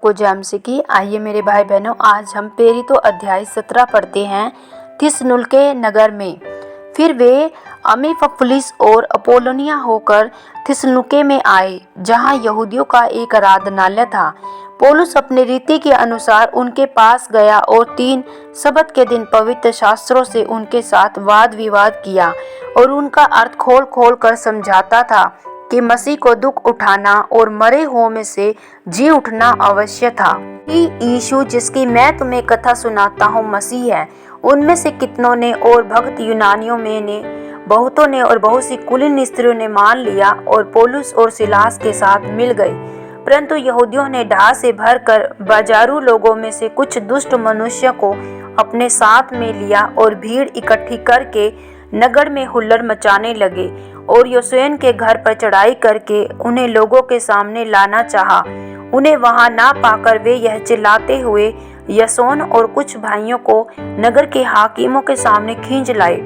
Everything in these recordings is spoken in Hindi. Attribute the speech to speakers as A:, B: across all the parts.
A: को जय मसीह की। आइए मेरे भाई बहनों, आज हम प्रेरितों अध्याय 17 पढ़ते हैं। थिस्सलुनीके नगर में फिर वे अम्फिपुलिस और अपोलोनिया होकर थिस्सलुनीके में आए, जहाँ यहूदियों का एक आराधनालय था। पौलुस अपने रीति के अनुसार उनके पास गया और 3 सब्त के दिन पवित्र शास्त्रों से उनके साथ वाद विवाद किया और उनका अर्थ खोल खोल कर समझाता था कि मसीह को दुख उठाना और मरे हुओं में से जी उठना अवश्य था। यीशु जिसकी मैं तुम्हें कथा सुनाता हूँ मसीह है। उनमें से कितनों ने और भक्त यूनानियों में ने बहुतों ने और बहुत सी कुलीन स्त्रियों ने मान लिया और पौलुस और सिलास के साथ मिल गए। परंतु यहूदियों ने ढाह से भरकर बाजारू लोगों में से कुछ दुष्ट मनुष्य को अपने साथ में लिया और भीड़ इकट्ठी करके नगर में हुल्लड़ मचाने लगे और योसेन के घर पर चढ़ाई करके उन्हें लोगों के सामने लाना चाहा। उन्हें वहां ना पाकर वे यह चिल्लाते हुए यासोन और कुछ भाइयों को नगर के हाकिमों के सामने खींच लाए।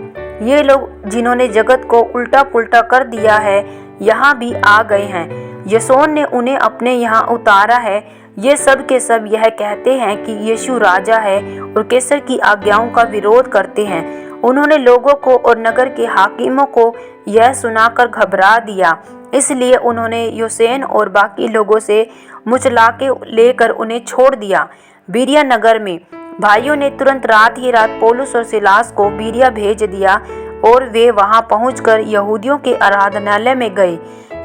A: ये लोग जिन्होंने जगत को उल्टा पुल्टा कर दिया है यहाँ भी आ गए हैं। यासोन ने उन्हें अपने यहाँ उतारा है। ये सब के सब यह कहते हैं कि यीशु राजा है और कैसर की आज्ञाओं का विरोध करते हैं। उन्होंने लोगों को और नगर के हाकिमों को यह सुनाकर घबरा दिया, इसलिए उन्होंने योसेन और बाकी लोगों से मुचलाके लेकर उन्हें छोड़ दिया। बीरिया नगर में भाइयों ने तुरंत रात ही रात पौलुस और सिलास को बीरिया भेज दिया और वे वहां पहुंचकर यहूदियों के आराधनालय में गए।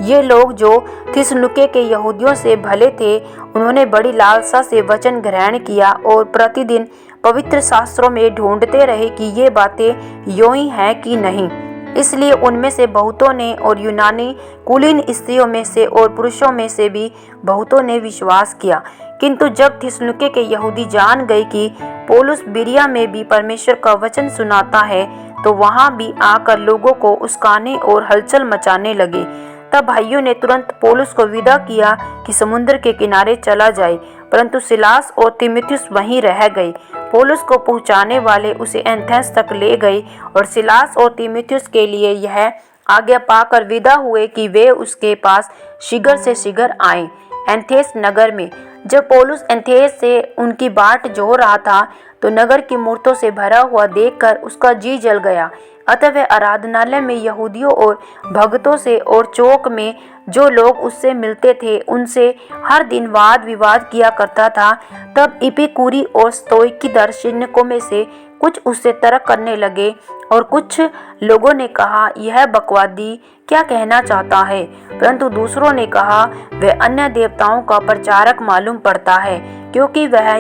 A: ये लोग जो थिस्सलुनीके के यहूदियों से भले थे, उन्होंने बड़ी लालसा से वचन ग्रहण किया और प्रतिदिन पवित्र शास्त्रों में ढूंढते रहे कि ये बातें यों ही हैं कि नहीं। इसलिए उनमें से बहुतों ने और यूनानी कुलीन स्त्रियों में से और पुरुषों में से भी बहुतों ने विश्वास किया। किंतु जब थिस्सलुनीके के यहूदी जान गए कि पौलुस बीरिया में भी परमेश्वर का वचन सुनाता है, तो वहां भी आकर लोगों को उस्काने और हलचल मचाने लगे। तब भाइयों ने तुरंत पौलुस को विदा किया कि समुद्र के किनारे चला जाए, परंतु सिलास और तीमुथियुस वहीं रह गए। पौलुस को पहुंचाने वाले उसे एथेंस तक ले गए और सिलास और तीमुथियुस के लिए यह आज्ञा पाकर विदा हुए कि वे उसके पास शीघ्र से शीघ्र आएं। एथेंस नगर में जब पौलुस एथेंस से उनकी बाट जो रहा था, तो नगर की मूर्तों से भरा हुआ देखकर उसका जी जल गया। अतः वह आराधनालय में यहूदियों और भक्तों से और चौक में जो लोग उससे मिलते थे उनसे हर दिन वाद विवाद किया करता था। तब इपिकूरी और स्तोइकी दार्शनिकों में से कुछ उससे तर्क करने लगे और कुछ लोगों ने कहा, यह बकवादी क्या कहना चाहता है। परंतु दूसरों ने कहा, वह अन्य देवताओं का प्रचारक मालूम पड़ता है, क्योंकि वह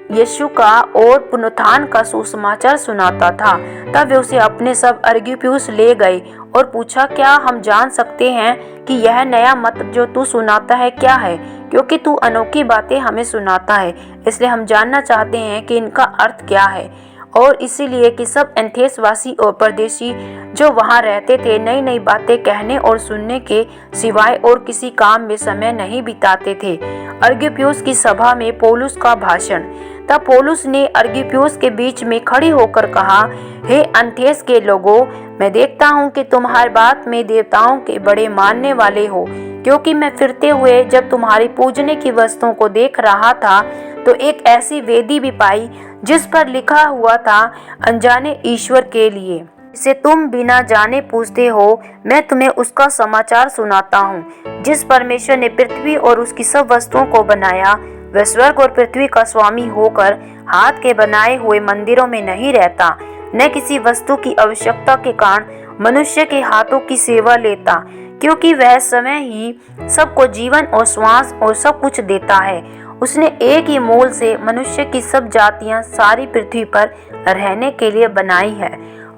A: यीशु का और पुनरुत्थान का सुसमाचार सुनाता था। तब वे उसे अपने सब अर्गिप्युस ले गए और पूछा, क्या हम जान सकते हैं कि यह नया मत जो तू सुनाता है क्या है, क्योंकि तू अनोखी बातें हमें सुनाता है, इसलिए हम जानना चाहते हैं कि इनका अर्थ क्या है। और इसीलिए कि सब एथेंस वासी और परदेशी जो वहां रहते थे नई नई बातें कहने और सुनने के सिवाय और किसी काम में समय नहीं बिताते थे। अर्गिप्युस की सभा में पौलुस का भाषण। तब पौलुस ने अर्गिप्युस के बीच में खड़ी होकर कहा, हे एथेंस के लोगों, मैं देखता हूँ कि तुम्हारी बात में देवताओं के बड़े मानने वाले हो, क्योंकि मैं फिरते हुए जब तुम्हारी पूजने की वस्तुओं को देख रहा था, तो एक ऐसी वेदी भी पाई जिस पर लिखा हुआ था, अनजाने ईश्वर के लिए, जिसे तुम बिना जाने पूजते हो। मैं तुम्हें उसका समाचार सुनाता हूँ। जिस परमेश्वर ने पृथ्वी और उसकी सब वस्तुओं को बनाया, वह स्वर्ग और पृथ्वी का स्वामी होकर हाथ के बनाए हुए मंदिरों में नहीं रहता, न किसी वस्तु की आवश्यकता के कारण मनुष्य के हाथों की सेवा लेता, क्योंकि वह समय ही सबको जीवन और श्वास और सब कुछ देता है। उसने एक ही मूल से मनुष्य की सब जातियां सारी पृथ्वी पर रहने के लिए बनाई है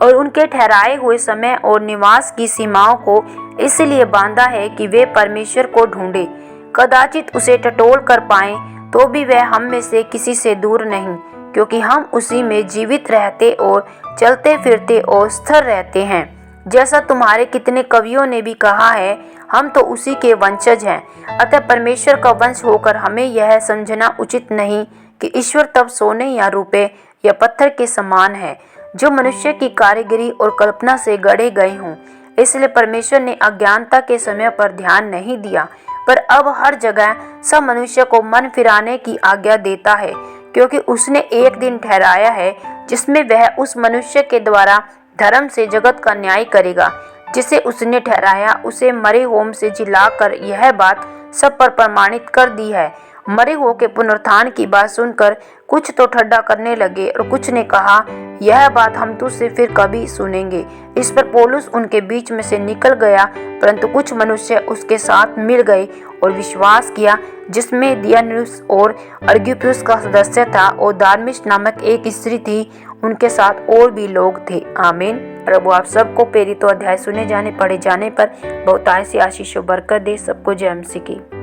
A: और उनके ठहराए हुए समय और निवास की सीमाओं को इसलिए बांधा है कि वे परमेश्वर को ढूंढे, कदाचित उसे टटोल कर पाएं, तो भी वह हम में से किसी से दूर नहीं, क्योंकि हम उसी में जीवित रहते और चलते फिरते और स्थिर रहते हैं। जैसा तुम्हारे कितने कवियों ने भी कहा है, हम तो उसी के वंशज हैं। अतः परमेश्वर का वंश होकर हमें यह समझना उचित नहीं कि ईश्वर तब सोने या रुपये या पत्थर के समान है, जो मनुष्य की कारीगरी और कल्पना से गढ़े गए हों। इसलिए परमेश्वर ने अज्ञानता के समय पर ध्यान नहीं दिया, पर अब हर जगह सब मनुष्य को मन फिराने की आज्ञा देता है, क्योंकि उसने एक दिन ठहराया है जिसमें वह उस मनुष्य के द्वारा धर्म से जगत का न्याय करेगा, जिसे उसने ठहराया उसे मरे होम से जिलाकर यह बात सब पर प्रमाणित कर दी है। मरे हुओं के पुनरुत्थान की बात सुनकर कुछ तो ठट्ठा करने लगे और कुछ ने कहा, यह बात हम तुझसे फिर कभी सुनेंगे। इस पर पौलुस उनके बीच में से निकल गया, परंतु कुछ मनुष्य उसके साथ मिल गए और विश्वास किया, जिसमें दियनुस और अर्गिप्पुस का सदस्य था और दार्मिस नामक एक स्त्री थी। उनके साथ और भी लोग थे। आमीन। प्रभु आप सबको प्रेरितों अध्याय सुने जाने पढ़े जाने पर बहुतायत से आशीष और बरकत दे। सबको जय मसीह की।